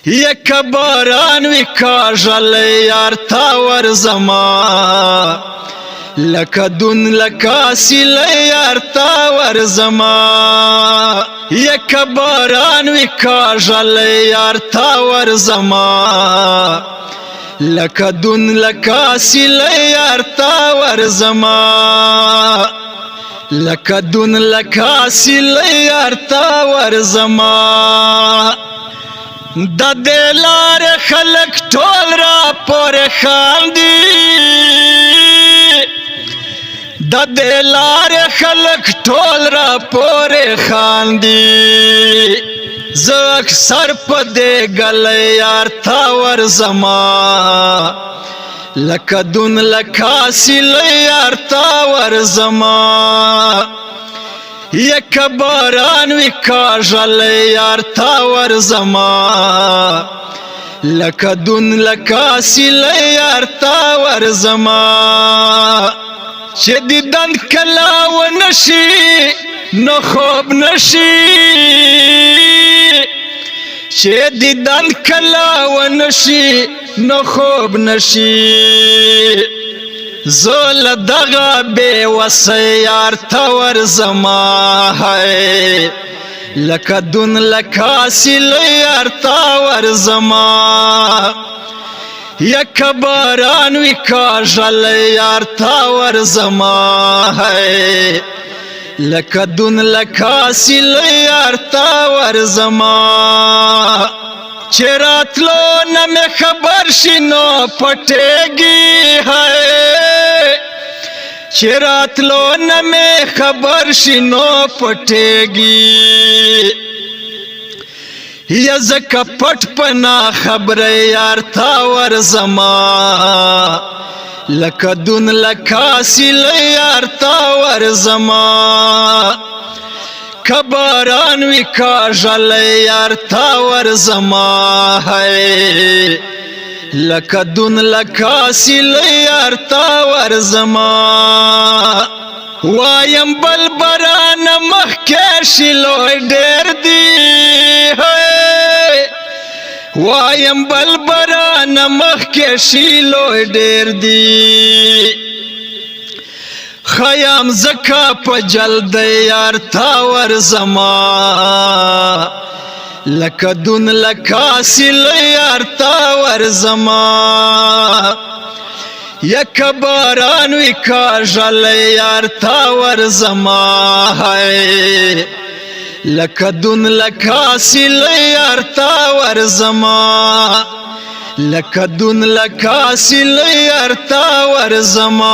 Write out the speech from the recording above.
یک باران وی کاژل یار تا ورزما لکه دون لکه سیل یار تا ورزما یک باران وی کاژل یار تا ورزما لکه دون لکه سیل یار تا ورزما لکه دون لکه سیل یار تا ورزما د دلار خلق ټول را پورې خاندي د دلار خلق ټول را پورې خاندي زه اکثر په دې ګلې یار تا ورزما لکه دون لکه سیل یار تا ورزما یک باران وی کاژل یار تا ورزما لکه دون لکه سیل یار تا ورزما چې دیدن کلا و نشي نو خوب نشي چې دیدن کلا و نشي نو خوب نشي زول دغه بے وسه یار تا ورزما ہے لکه دون لکه سیل یار تا ورزما یک باران وی کاژل یار تا ورزما ہے لکه دون لکه سیل یار تا ورزما چې راتلو نه مې خبر شي نو پټېږي ہے چې راتلو نه مې خبر شي نو پټېږي یا زکه پټ پنا خبره یار تا ورزما لکه دون لکه سیل یار تا ورزما کباران وی کاژل یار تا ورزما ہے لکه دون لکه سیل یار تا ورزما وایم بل بران مخکې شیلو ډیر دی وایم بل بران مخکې شیلو ډیر دی خیام زکا پا جلد یار تا ورزما لکه دون لکه سیل یار تا ورزما یک باران وی کاژل یار تا ورزما ہے لکه دون لکه سیل یار تا ورزما لکه دون لکه سیل یار تا ورزما